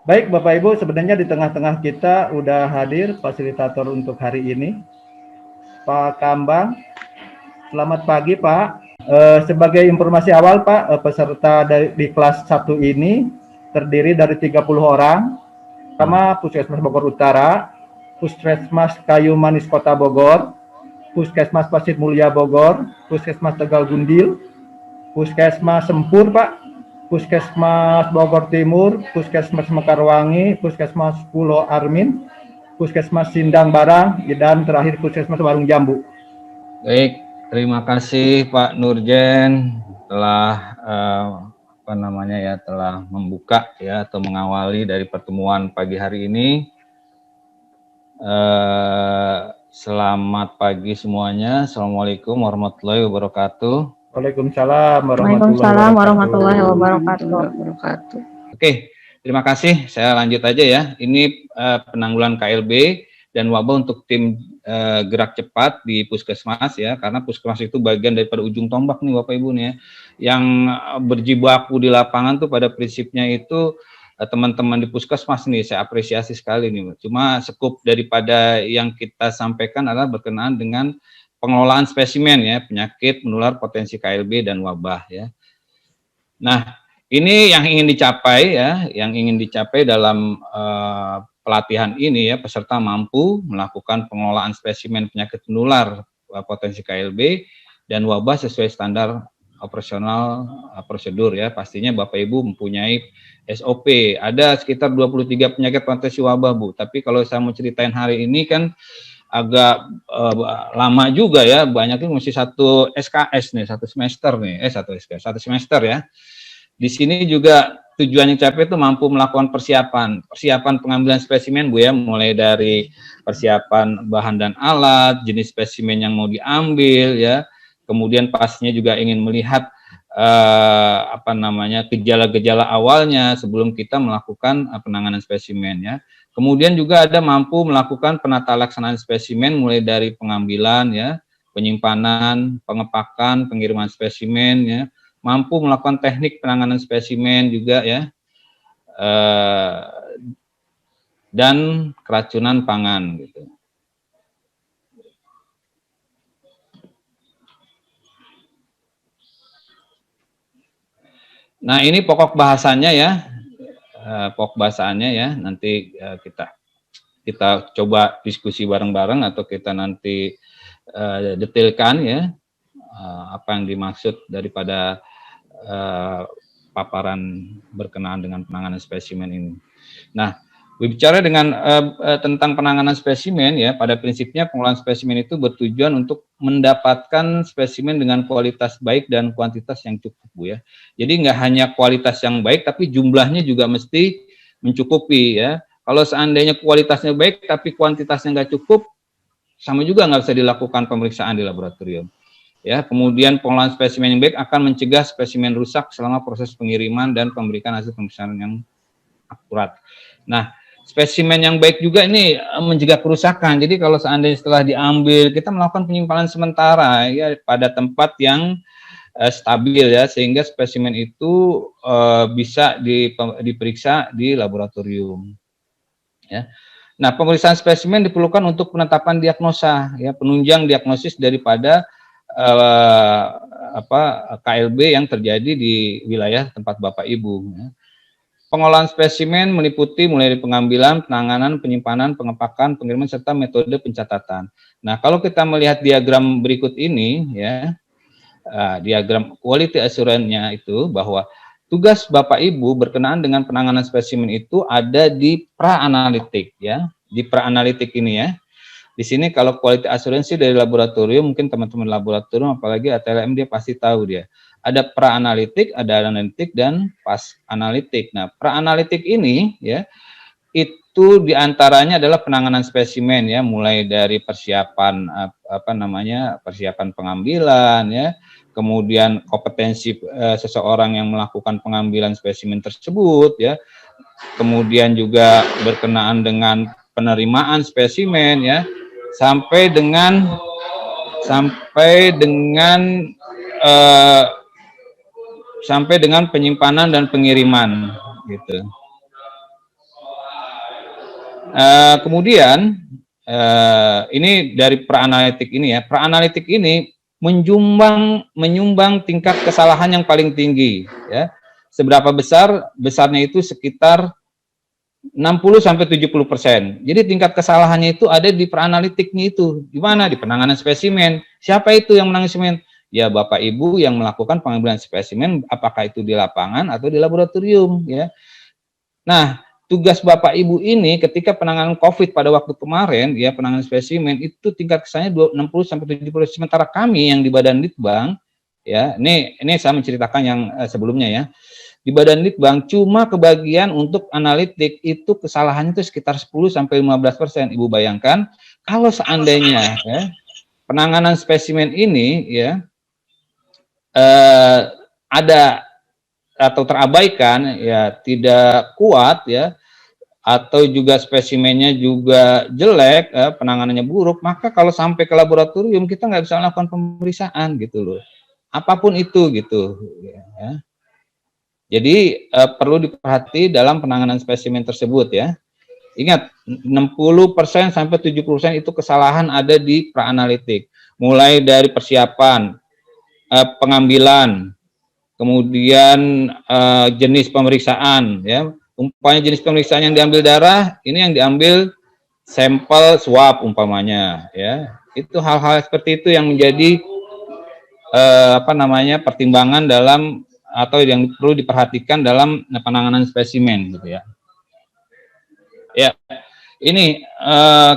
Baik Bapak Ibu, sebenarnya di tengah-tengah kita udah hadir fasilitator untuk hari ini, Pak Kambang. Selamat pagi Pak. Sebagai informasi awal Pak, peserta di kelas 1 ini terdiri dari 30 orang, sama Puskesmas Bogor Utara, Puskesmas Kayu Manis Kota Bogor, Puskesmas Pasir Mulia Bogor, Puskesmas Tegal Gundil, Puskesmas Sempur Pak, Puskesmas Bogor Timur, Puskesmas Mekarwangi, Puskesmas Pulau Armin, Puskesmas Sindang Barang, dan terakhir Puskesmas Warung Jambu. Baik, terima kasih Pak Nurjen telah telah membuka ya atau mengawali dari pertemuan pagi hari ini. Selamat pagi semuanya. Assalamualaikum warahmatullahi wabarakatuh. Waalaikumsalam warahmatullahi wabarakatuh. Oke, terima kasih. Saya lanjut aja ya. Ini penanggulangan KLB dan wabah untuk tim gerak cepat di Puskesmas ya, karena Puskesmas itu bagian daripada ujung tombak nih Bapak Ibu nih ya. Yang berjibaku di lapangan tuh pada prinsipnya itu teman-teman di Puskesmas nih, saya apresiasi sekali nih. Cuma skup daripada yang kita sampaikan adalah berkenaan dengan pengelolaan spesimen ya, penyakit menular potensi KLB dan wabah ya. Nah, ini yang ingin dicapai ya, yang ingin dicapai dalam pelatihan ini ya, peserta mampu melakukan pengelolaan spesimen penyakit menular potensi KLB dan wabah sesuai standar operasional prosedur ya. Pastinya Bapak Ibu mempunyai SOP. Ada sekitar 23 penyakit potensi wabah Bu, tapi kalau saya mau ceritain hari ini kan agak lama juga ya, banyaknya mesti satu SKS nih, satu semester ya. Di sini juga tujuannya capai itu mampu melakukan persiapan pengambilan spesimen Bu ya, mulai dari persiapan bahan dan alat, jenis spesimen yang mau diambil ya, kemudian pastinya juga ingin melihat gejala-gejala awalnya sebelum kita melakukan penanganan spesimen ya. Kemudian juga ada mampu melakukan penata laksanaan spesimen mulai dari pengambilan ya, penyimpanan, pengepakan, pengiriman spesimen ya, mampu melakukan teknik penanganan spesimen juga ya, dan keracunan pangan gitu. Nah ini pokok bahasanya ya. Nanti kita coba diskusi bareng-bareng atau kita nanti detailkan ya apa yang dimaksud daripada paparan berkenaan dengan penanganan spesimen ini. Nah, berbicara dengan tentang penanganan spesimen ya, pada prinsipnya pengelolaan spesimen itu bertujuan untuk mendapatkan spesimen dengan kualitas baik dan kuantitas yang cukup Bu ya. Jadi nggak hanya kualitas yang baik, tapi jumlahnya juga mesti mencukupi ya. Kalau seandainya kualitasnya baik tapi kuantitasnya nggak cukup, sama juga nggak bisa dilakukan pemeriksaan di laboratorium. Ya, kemudian pengelolaan spesimen yang baik akan mencegah spesimen rusak selama proses pengiriman dan pemberikan hasil pemeriksaan yang akurat. Nah, spesimen yang baik juga ini mencegah kerusakan. Jadi kalau seandainya setelah diambil, kita melakukan penyimpanan sementara ya pada tempat yang stabil ya, sehingga spesimen itu bisa diperiksa di laboratorium. Ya. Nah, pemeriksaan spesimen diperlukan untuk penetapan diagnosa, ya, penunjang diagnosis daripada KLB yang terjadi di wilayah tempat Bapak Ibu. Ya. Pengolahan spesimen meliputi mulai dari pengambilan, penanganan, penyimpanan, pengepakan, pengiriman, serta metode pencatatan. Nah, kalau kita melihat diagram berikut ini, ya, diagram quality assurance-nya itu bahwa tugas Bapak Ibu berkenaan dengan penanganan spesimen itu ada di pra-analitik, ya, di pra-analitik ini ya. Di sini kalau quality assurance dari laboratorium, mungkin teman-teman laboratorium, apalagi ATLM dia pasti tahu dia. Ada pra-analitik, ada analitik, dan pas-analitik. Nah, pra-analitik ini ya, itu diantaranya adalah penanganan spesimen ya, mulai dari persiapan persiapan pengambilan ya, kemudian kompetensi seseorang yang melakukan pengambilan spesimen tersebut ya, kemudian juga berkenaan dengan penerimaan spesimen ya, sampai dengan penyimpanan dan pengiriman gitu. Kemudian ini dari pra-analitik ini ya, pra-analitik ini menyumbang tingkat kesalahan yang paling tinggi ya. Seberapa besar? Besarnya itu sekitar 60-70%. Jadi tingkat kesalahannya itu ada di pra-analitiknya itu. Di mana? Di penanganan spesimen. Siapa itu yang menangani spesimen? Ya Bapak Ibu yang melakukan pengambilan spesimen, apakah itu di lapangan atau di laboratorium ya. Nah, tugas Bapak Ibu ini ketika penanganan COVID pada waktu kemarin, ya penanganan spesimen itu tingkat kesannya 60-70%. Sementara kami yang di Badan Litbang, ya ini saya menceritakan yang sebelumnya ya. Di Badan Litbang cuma kebagian untuk analitik itu kesalahannya itu sekitar 10-15%. Ibu bayangkan kalau seandainya ya, penanganan spesimen ini ya ada atau terabaikan ya, tidak kuat ya, atau juga spesimennya juga jelek, penanganannya buruk, maka kalau sampai ke laboratorium kita nggak bisa melakukan pemeriksaan gitu loh, apapun itu gitu ya. Jadi perlu diperhati dalam penanganan spesimen tersebut ya. Ingat 60% sampai 70% itu kesalahan ada di pra-analitik, mulai dari persiapan, pengambilan, kemudian jenis pemeriksaan ya. Umpamanya jenis pemeriksaan yang diambil darah, ini yang diambil sampel swab umpamanya ya. Itu hal-hal seperti itu yang menjadi pertimbangan dalam atau yang perlu diperhatikan dalam penanganan spesimen gitu ya. Ya, ini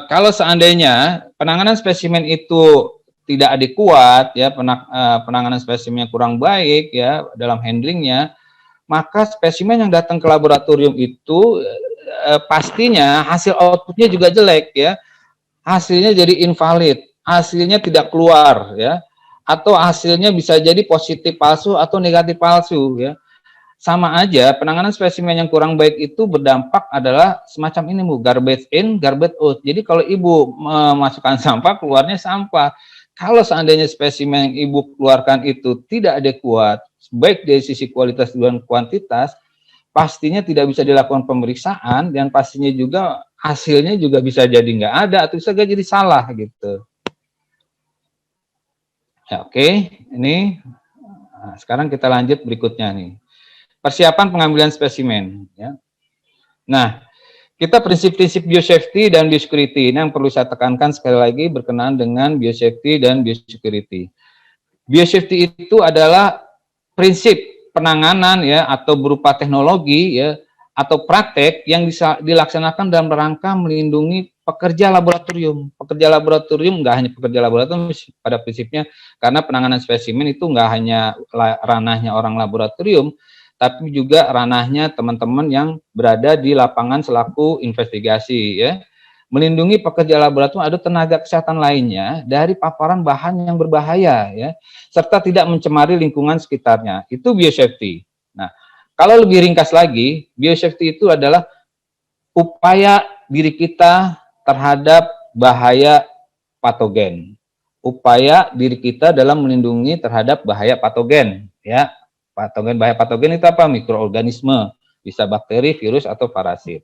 kalau seandainya penanganan spesimen itu tidak adekuat ya, penanganan spesimennya kurang baik ya dalam handlingnya, maka spesimen yang datang ke laboratorium itu pastinya hasil outputnya juga jelek ya, hasilnya jadi invalid, hasilnya tidak keluar ya, atau hasilnya bisa jadi positif palsu atau negatif palsu ya. Sama aja penanganan spesimen yang kurang baik itu berdampak adalah semacam ini Bu, garbage in, garbage out. Jadi kalau Ibu memasukkan sampah, keluarnya sampah. Kalau seandainya spesimen yang Ibu keluarkan itu tidak adekuat, baik dari sisi kualitas dan kuantitas, pastinya tidak bisa dilakukan pemeriksaan, dan pastinya juga hasilnya juga bisa jadi nggak ada atau bisa jadi salah gitu. Ya, oke. Ini sekarang kita lanjut berikutnya nih. Persiapan pengambilan spesimen. Ya. Nah, kita prinsip-prinsip biosafety dan biosecurity ini yang perlu saya tekankan sekali lagi berkenaan dengan biosafety dan biosecurity. Biosafety itu adalah prinsip penanganan ya atau berupa teknologi ya atau praktek yang bisa dilaksanakan dalam rangka melindungi pekerja laboratorium. Pekerja laboratorium nggak hanya pekerja laboratorium pada prinsipnya, karena penanganan spesimen itu nggak hanya ranahnya orang laboratorium, tapi juga ranahnya teman-teman yang berada di lapangan selaku investigasi ya. Melindungi pekerja laboratorium atau tenaga kesehatan lainnya dari paparan bahan yang berbahaya ya, serta tidak mencemari lingkungan sekitarnya. Itu biosafety. Nah, kalau lebih ringkas lagi, biosafety itu adalah upaya diri kita terhadap bahaya patogen. Upaya diri kita dalam melindungi terhadap bahaya patogen ya. Bahaya patogen itu apa? Mikroorganisme, bisa bakteri, virus, atau parasit.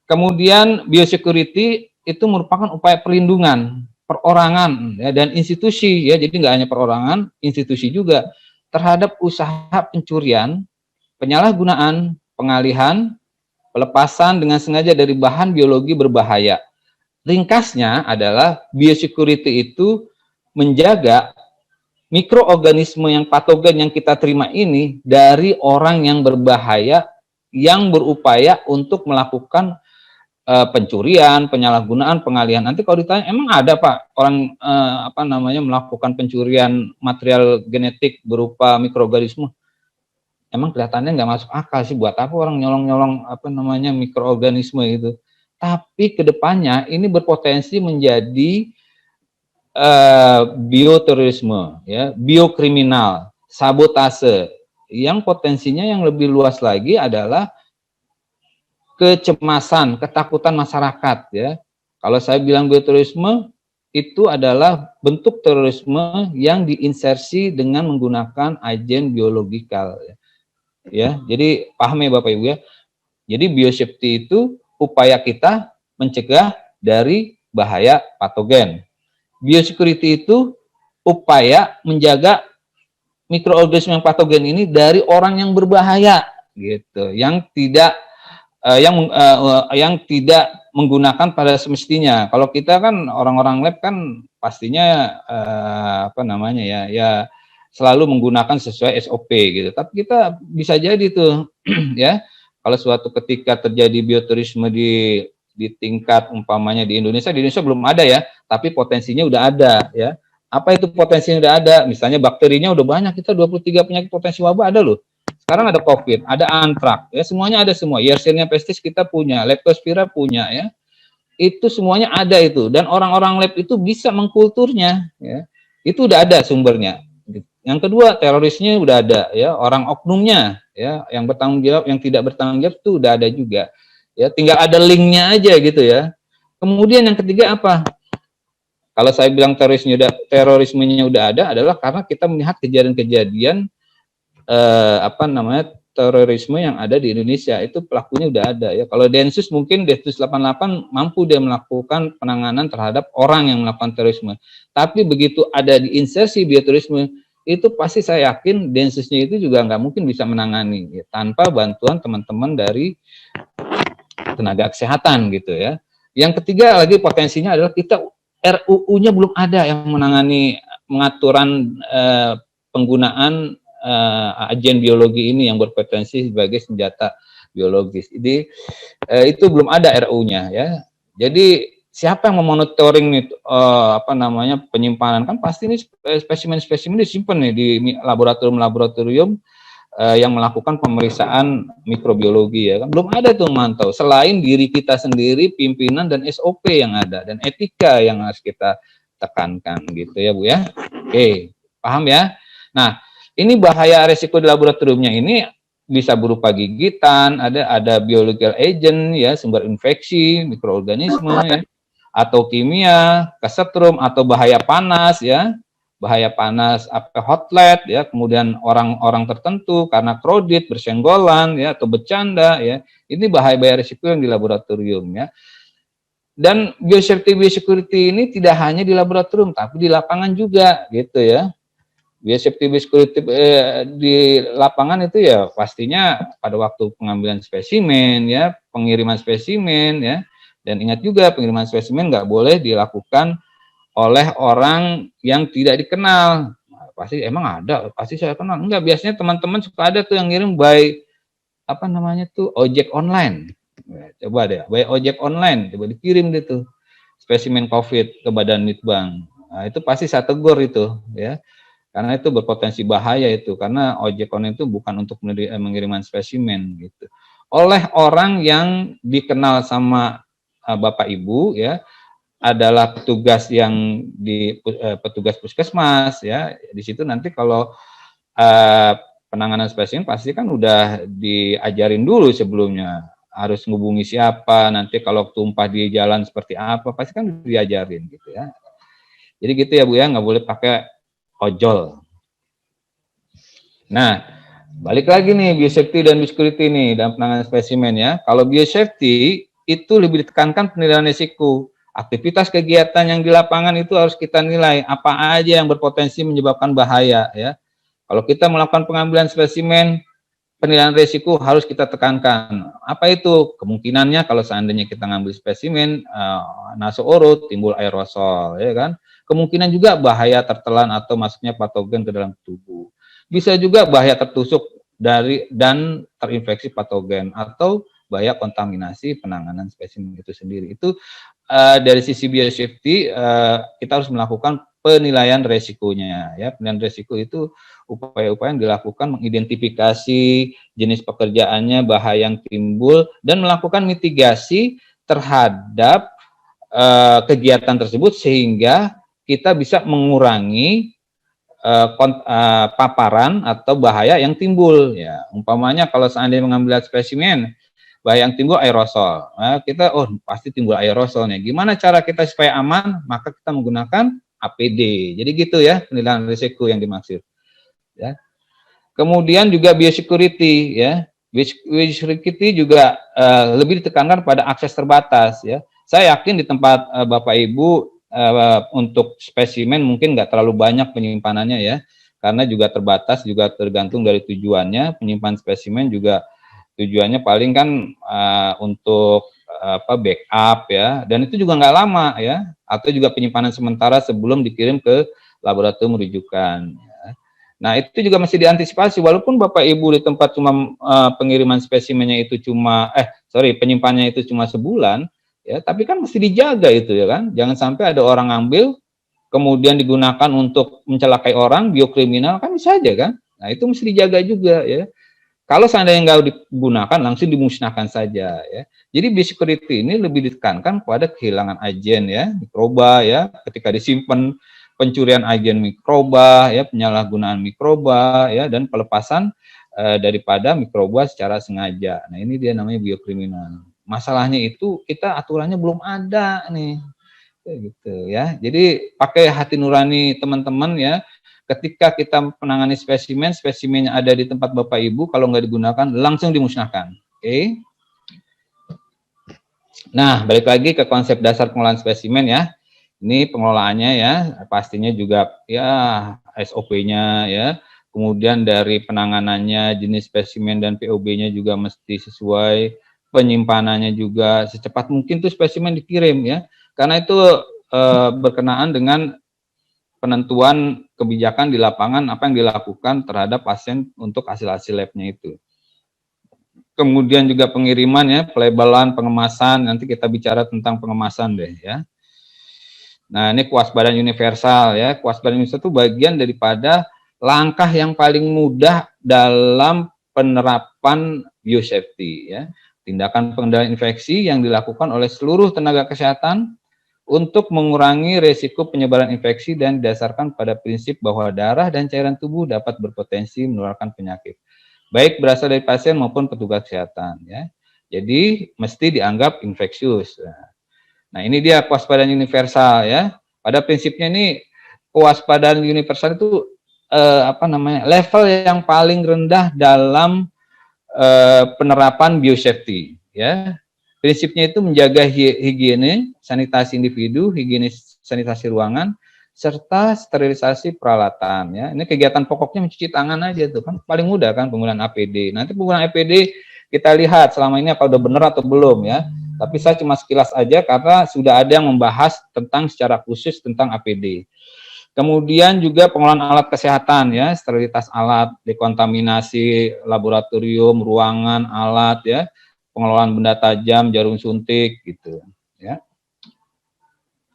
Kemudian biosecurity itu merupakan upaya perlindungan perorangan ya, dan institusi ya, jadi nggak hanya perorangan, institusi juga terhadap usaha pencurian, penyalahgunaan, pengalihan, pelepasan dengan sengaja dari bahan biologi berbahaya. Ringkasnya adalah biosecurity itu menjaga mikroorganisme yang patogen yang kita terima ini dari orang yang berbahaya yang berupaya untuk melakukan pencurian, penyalahgunaan, pengalihan. Nanti kalau ditanya, emang ada Pak orang melakukan pencurian material genetik berupa mikroorganisme? Emang kelihatannya nggak masuk akal sih, buat apa orang nyolong-nyolong mikroorganisme itu. Tapi kedepannya ini berpotensi menjadi bioterorisme, ya, biokriminal, sabotase. Yang potensinya yang lebih luas lagi adalah kecemasan, ketakutan masyarakat. Ya, kalau saya bilang bioterorisme itu adalah bentuk terorisme yang diinsersi dengan menggunakan agen biologikal. Ya, jadi paham ya Bapak Ibu ya. Jadi biosafety itu upaya kita mencegah dari bahaya patogen. Biosecurity itu upaya menjaga mikroorganisme yang patogen ini dari orang yang berbahaya gitu, yang tidak yang tidak menggunakan pada semestinya. Kalau kita kan orang-orang lab kan pastinya apa namanya ya selalu menggunakan sesuai SOP gitu. Tapi kita bisa jadi tuh ya kalau suatu ketika terjadi bioterorisme di tingkat umpamanya di Indonesia belum ada ya, tapi potensinya udah ada ya. Apa itu potensinya udah ada? Misalnya bakterinya udah banyak, kita 23 penyakit potensi wabah ada loh. Sekarang ada COVID, ada antrak, ya semuanya ada semua. Yersinia pestis kita punya, leptospira punya, ya. Itu semuanya ada itu. Dan orang-orang lab itu bisa mengkulturnya, ya. Itu udah ada sumbernya. Yang kedua, terorisnya udah ada, ya. Orang oknumnya, ya, yang bertanggung jawab, yang tidak bertanggung jawab itu udah ada juga. Ya, tinggal ada linknya aja gitu ya. Kemudian yang ketiga apa? Kalau saya bilang terorismenya udah ada adalah karena kita melihat kejadian-kejadian apa namanya terorisme yang ada di Indonesia itu pelakunya udah ada ya. Kalau Densus mungkin Densus 88 mampu dia melakukan penanganan terhadap orang yang melakukan terorisme. Tapi begitu ada di insersi bioterorisme itu pasti saya yakin Densusnya itu juga nggak mungkin bisa menangani ya, tanpa bantuan teman-teman dari tenaga kesehatan gitu ya. Yang ketiga lagi potensinya adalah kita RUU-nya belum ada yang menangani pengaturan penggunaan agen biologi ini yang berpotensi sebagai senjata biologis. Jadi itu belum ada RU-nya ya. Jadi siapa yang memonitoring apa namanya penyimpanan, kan pasti ini spesimen-spesimen disimpan nih di laboratorium-laboratorium yang melakukan pemeriksaan mikrobiologi ya kan. Belum ada tuh mantau selain diri kita sendiri, pimpinan dan SOP yang ada dan etika yang harus kita tekankan gitu ya Bu ya. Oke, paham ya? Nah, ini bahaya resiko di laboratoriumnya ini bisa berupa gigitan, ada biological agent ya, sumber infeksi, mikroorganisme ya, atau kimia, kesetrum atau bahaya panas ya. Bahaya panas apa hotlet ya, kemudian orang-orang tertentu karena kredit, bersenggolan ya atau bercanda ya. Ini bahaya-bahaya risiko yang di laboratorium ya. Dan biosecurity ini tidak hanya di laboratorium tapi di lapangan juga gitu ya. Biosecurity di lapangan itu ya pastinya pada waktu pengambilan spesimen ya, pengiriman spesimen ya. Dan ingat juga pengiriman spesimen nggak boleh dilakukan oleh orang yang tidak dikenal. Pasti emang ada, pasti saya kenal. Enggak, biasanya teman-teman suka ada tuh yang ngirim by apa namanya tuh ojek online. Nah, coba deh, by ojek online, coba dikirim deh tuh spesimen COVID ke Badan Litbang. Nah, itu pasti saya tegur itu ya. Karena itu berpotensi bahaya itu, karena ojek online itu bukan untuk mengiriman spesimen gitu. Oleh orang yang dikenal sama Bapak Ibu ya, adalah petugas yang petugas puskesmas ya. Di situ nanti kalau penanganan spesimen pasti kan udah diajarin dulu sebelumnya, harus ngubungi siapa, nanti kalau tumpah di jalan seperti apa, pasti kan diajarin gitu ya. Jadi gitu ya Bu ya, nggak boleh pakai ojol. Nah, balik lagi nih biosafety dan biosecurity nih dalam penanganan spesimen ya. Kalau biosafety itu lebih ditekankan penilaian risiko. Aktivitas kegiatan yang di lapangan itu harus kita nilai apa aja yang berpotensi menyebabkan bahaya ya. Kalau kita melakukan pengambilan spesimen, penilaian risiko harus kita tekankan. Apa itu? Kemungkinannya kalau seandainya kita ngambil spesimen nasourut timbul aerosol ya kan. Kemungkinan juga bahaya tertelan atau masuknya patogen ke dalam tubuh. Bisa juga bahaya tertusuk dan terinfeksi patogen atau bahaya kontaminasi penanganan spesimen itu sendiri. Itu dari sisi biosafety kita harus melakukan penilaian resikonya ya. Penilaian resiko itu upaya-upaya yang dilakukan mengidentifikasi jenis pekerjaannya, bahaya yang timbul dan melakukan mitigasi terhadap kegiatan tersebut sehingga kita bisa mengurangi paparan atau bahaya yang timbul ya. Umpamanya kalau seandainya mengambil spesimen, bahaya yang timbul aerosol, nah, kita pasti timbul aerosolnya. Gimana cara kita supaya aman? Maka kita menggunakan APD. Jadi gitu ya penilaian risiko yang dimaksud. Ya. Kemudian juga biosecurity ya. Biosecurity juga lebih ditekankan pada akses terbatas ya. Saya yakin di tempat Bapak Ibu untuk spesimen mungkin nggak terlalu banyak penyimpanannya ya, karena juga terbatas, juga tergantung dari tujuannya. Penyimpan spesimen juga tujuannya paling kan untuk backup ya, dan itu juga nggak lama ya, atau juga penyimpanan sementara sebelum dikirim ke laboratorium rujukan. Nah, itu juga mesti diantisipasi, walaupun Bapak Ibu di tempat cuma pengiriman spesimennya itu cuma, penyimpanannya itu cuma sebulan, ya, tapi kan mesti dijaga itu ya kan, jangan sampai ada orang ngambil, kemudian digunakan untuk mencelakai orang, biokriminal, kan bisa aja kan, nah itu mesti dijaga juga ya. Kalau seandainya nggak digunakan, langsung dimusnahkan saja ya. Jadi biosecurity ini lebih ditekankan pada kehilangan agen ya, mikroba ya, ketika disimpan, pencurian agen mikroba ya, penyalahgunaan mikroba ya, dan pelepasan daripada mikroba secara sengaja. Nah, ini dia namanya biokriminal. Masalahnya itu kita aturannya belum ada nih. Gitu ya. Jadi pakai hati nurani teman-teman ya. Ketika kita menangani spesimen, spesimennya ada di tempat Bapak Ibu, kalau nggak digunakan langsung dimusnahkan. Oke. Nah, balik lagi ke konsep dasar pengelolaan spesimen ya. Ini pengelolaannya ya, pastinya juga ya SOP-nya ya. Kemudian dari penanganannya, jenis spesimen dan POB-nya juga mesti sesuai. Penyimpanannya juga secepat mungkin tuh spesimen dikirim ya. Karena itu berkenaan dengan penentuan kebijakan di lapangan, apa yang dilakukan terhadap pasien untuk hasil-hasil labnya itu. Kemudian juga pengiriman ya, pelabelan, pengemasan, nanti kita bicara tentang pengemasan deh ya. Nah, ini kewaspadaan universal ya. Kewaspadaan universal itu bagian daripada langkah yang paling mudah dalam penerapan biosafety ya. Tindakan pengendalian infeksi yang dilakukan oleh seluruh tenaga kesehatan untuk mengurangi resiko penyebaran infeksi dan didasarkan pada prinsip bahwa darah dan cairan tubuh dapat berpotensi menularkan penyakit, baik berasal dari pasien maupun petugas kesehatan ya. Jadi mesti dianggap infeksius. Nah, ini dia kewaspadaan universal ya. Pada prinsipnya ini kewaspadaan universal itu level yang paling rendah dalam penerapan biosafety ya. Prinsipnya itu menjaga higiene, sanitasi individu, higiene sanitasi ruangan, serta sterilisasi peralatan. Ya, ini kegiatan pokoknya mencuci tangan aja tuh kan paling mudah kan penggunaan APD. Nanti penggunaan APD kita lihat selama ini apa udah benar atau belum ya. Tapi saya cuma sekilas aja karena sudah ada yang membahas tentang secara khusus tentang APD. Kemudian juga pengelolaan alat kesehatan ya, sterilitas alat, dekontaminasi laboratorium, ruangan, alat ya. Pengelolaan benda tajam, jarum suntik gitu ya.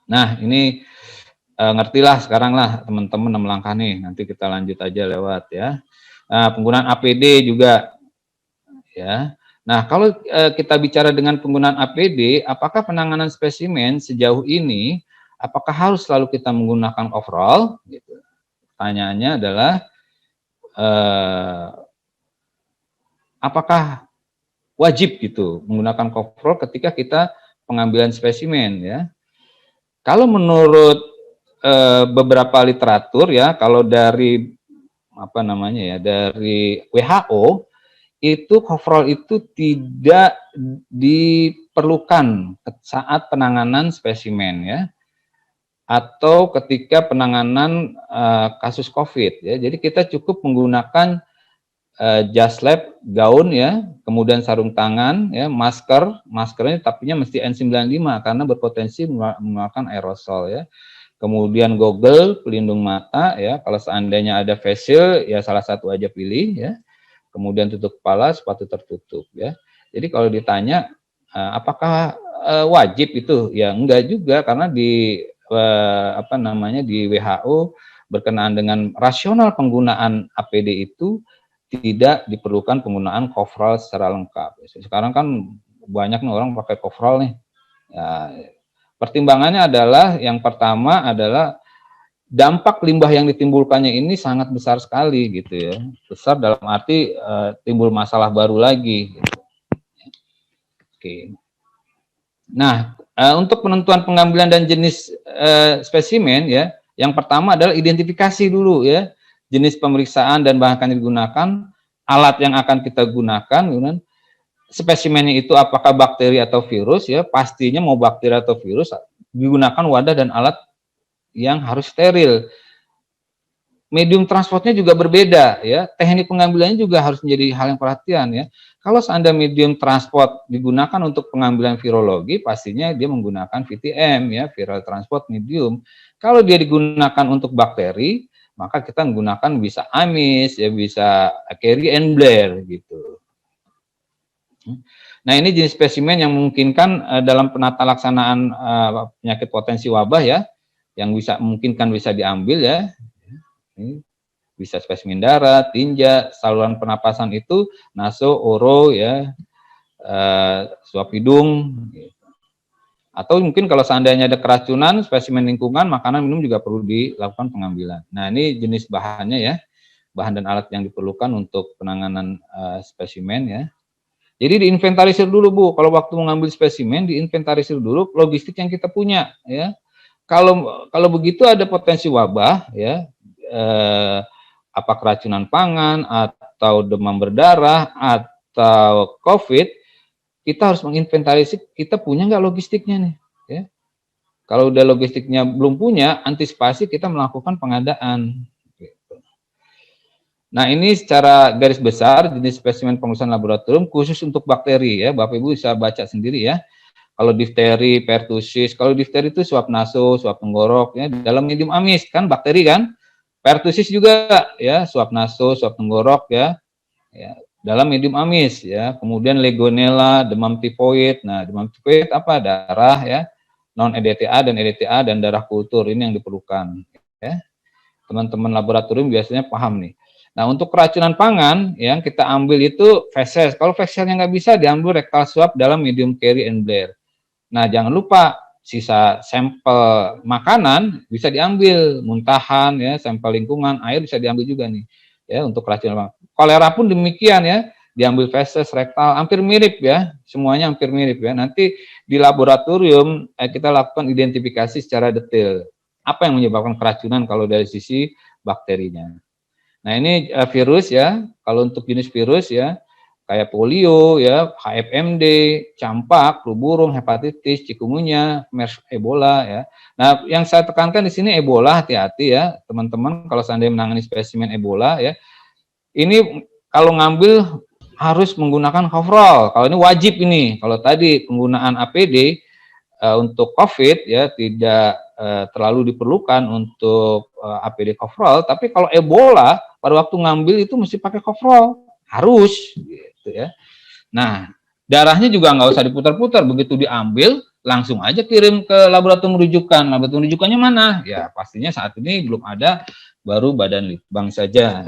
Nah, ini ngertilah sekarang lah teman-teman 6 langkah nih. Nanti kita lanjut aja lewat ya. Nah, penggunaan APD juga ya. Nah, kalau kita bicara dengan penggunaan APD, apakah penanganan spesimen sejauh ini apakah harus selalu kita menggunakan overall gitu. Pertanyaannya adalah apakah wajib gitu menggunakan coverall ketika kita pengambilan spesimen ya. Kalau menurut beberapa literatur ya, kalau dari dari WHO itu coverall itu tidak diperlukan saat penanganan spesimen ya, atau ketika penanganan kasus COVID ya. Jadi kita cukup menggunakan jas lab, gaun ya, kemudian sarung tangan ya, maskernya tapinya mesti N95 karena berpotensi mengeluarkan aerosol ya. Kemudian goggle, pelindung mata ya, kalau seandainya ada face shield ya salah satu aja pilih ya. Kemudian tutup kepala, sepatu tertutup ya. Jadi kalau ditanya apakah wajib itu? Ya enggak juga, karena di di WHO berkenaan dengan rasional penggunaan APD itu tidak diperlukan penggunaan coverall secara lengkap. Sekarang kan banyak nih orang pakai coverall nih. Ya, pertimbangannya adalah yang pertama adalah dampak limbah yang ditimbulkannya ini sangat besar sekali gitu ya. Besar dalam arti timbul masalah baru lagi. Gitu. Oke. Nah, untuk penentuan pengambilan dan jenis spesimen ya, yang pertama adalah identifikasi dulu ya. Jenis pemeriksaan dan bahan yang digunakan, alat yang akan kita gunakan, spesimennya itu apakah bakteri atau virus ya, pastinya mau bakteri atau virus digunakan wadah dan alat yang harus steril. Medium transportnya juga berbeda ya, teknik pengambilannya juga harus menjadi hal yang perhatian ya. Kalau seandainya medium transport digunakan untuk pengambilan virologi, pastinya dia menggunakan VTM ya, viral transport medium. Kalau dia digunakan untuk bakteri, maka kita menggunakan bisa amis ya, bisa Kerry and Blair gitu. Nah, ini jenis spesimen yang memungkinkan dalam penata laksanaan penyakit potensi wabah ya, yang bisa memungkinkan bisa diambil ya. Ini bisa spesimen darah, tinja, saluran pernapasan itu, naso, oro ya, suap hidung. Atau mungkin kalau seandainya ada keracunan, spesimen lingkungan, makanan, minum juga perlu dilakukan pengambilan. Nah, ini jenis bahannya ya, bahan dan alat yang diperlukan untuk penanganan spesimen ya. Jadi diinventarisir dulu Bu, kalau waktu mengambil spesimen diinventarisir dulu logistik yang kita punya ya. Kalau begitu ada potensi wabah ya, apa keracunan pangan atau demam berdarah atau COVID, kita harus menginventarisir kita punya nggak logistiknya nih ya. Kalau udah logistiknya belum punya, antisipasi kita melakukan pengadaan. Nah, ini secara garis besar jenis spesimen pemeriksaan laboratorium khusus untuk bakteri ya. Bapak Ibu bisa baca sendiri ya. Kalau difteri, pertusis, kalau difteri itu swab naso, swab tenggorok ya, dalam medium amis kan bakteri kan. Pertusis juga ya, swab naso, swab tenggorok ya. Ya, dalam medium amis ya. Kemudian legionella, demam tifoid. Nah, demam tifoid apa? Darah ya. Non EDTA dan darah kultur ini yang diperlukan ya. Teman-teman laboratorium biasanya paham nih. Nah, untuk keracunan pangan yang kita ambil itu feses. Kalau fesesnya nggak bisa, diambil rectal swab dalam medium Kerry and Blair. Nah, jangan lupa sisa sampel makanan bisa diambil, muntahan ya, sampel lingkungan, air bisa diambil juga nih. Ya, untuk keracunan pangan. Kolera pun demikian ya, diambil feses, rektal, hampir mirip ya, semuanya hampir mirip ya. Nanti di laboratorium kita lakukan identifikasi secara detail. Apa yang menyebabkan keracunan kalau dari sisi bakterinya. Nah, ini virus ya, kalau untuk jenis virus ya, kayak polio ya, HFMD, campak, flu burung, hepatitis, chikungunya, MERS, Ebola ya. Nah, yang saya tekankan di sini Ebola, hati-hati ya, teman-teman kalau seandainya menangani spesimen Ebola ya. Ini kalau ngambil harus menggunakan coverall. Kalau ini wajib ini. Kalau tadi penggunaan APD untuk COVID ya tidak terlalu diperlukan untuk APD coverall, tapi kalau Ebola pada waktu ngambil itu mesti pakai coverall, harus gitu ya. Nah, darahnya juga nggak usah diputar-putar, begitu diambil langsung aja kirim ke laboratorium rujukan. Laboratorium rujukannya mana? Ya pastinya saat ini belum ada, baru Badan Litbang saja.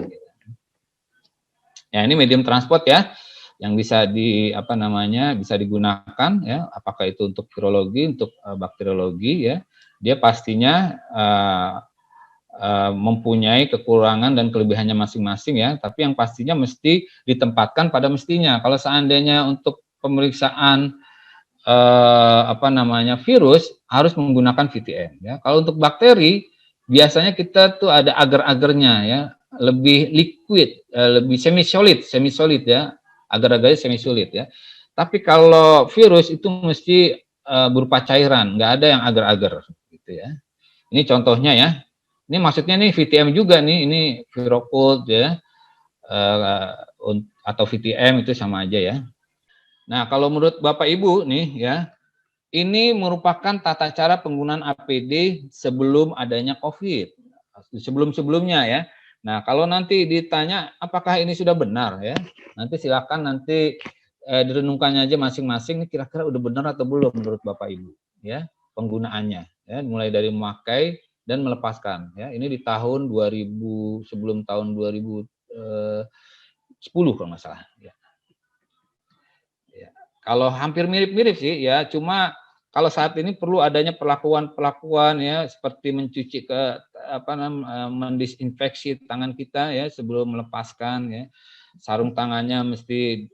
Ya, ini medium transport ya, yang bisa bisa digunakan ya, apakah itu untuk virologi, untuk bakteriologi ya. Dia pastinya mempunyai kekurangan dan kelebihannya masing-masing ya, tapi yang pastinya mesti ditempatkan pada mestinya. Kalau seandainya untuk pemeriksaan virus harus menggunakan VTM ya. Kalau untuk bakteri biasanya kita tuh ada agar-agarnya ya, lebih liquid, lebih semi solid ya, agar-agarnya semi solid ya. Tapi kalau virus itu mesti berupa cairan, nggak ada yang agar-agar gitu ya. Ini contohnya ya. Ini maksudnya nih VTM juga nih, ini Virocult ya, atau VTM itu sama aja ya. Nah, kalau menurut Bapak Ibu nih ya, ini merupakan tata cara penggunaan APD sebelum adanya COVID, sebelum-sebelumnya ya. Nah, kalau nanti ditanya apakah ini sudah benar ya, nanti silakan nanti direnungkannya aja masing-masing, kira-kira udah benar atau belum menurut Bapak Ibu ya penggunaannya ya, mulai dari memakai dan melepaskan ya. Ini di tahun 2000, sebelum tahun 2010 kalau nggak salah ya. Kalau hampir mirip-mirip sih ya, cuma kalau saat ini perlu adanya perlakuan ya, seperti mencuci mendisinfeksi tangan kita ya sebelum melepaskan ya. Sarung tangannya mesti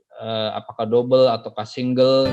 apakah double ataukah single.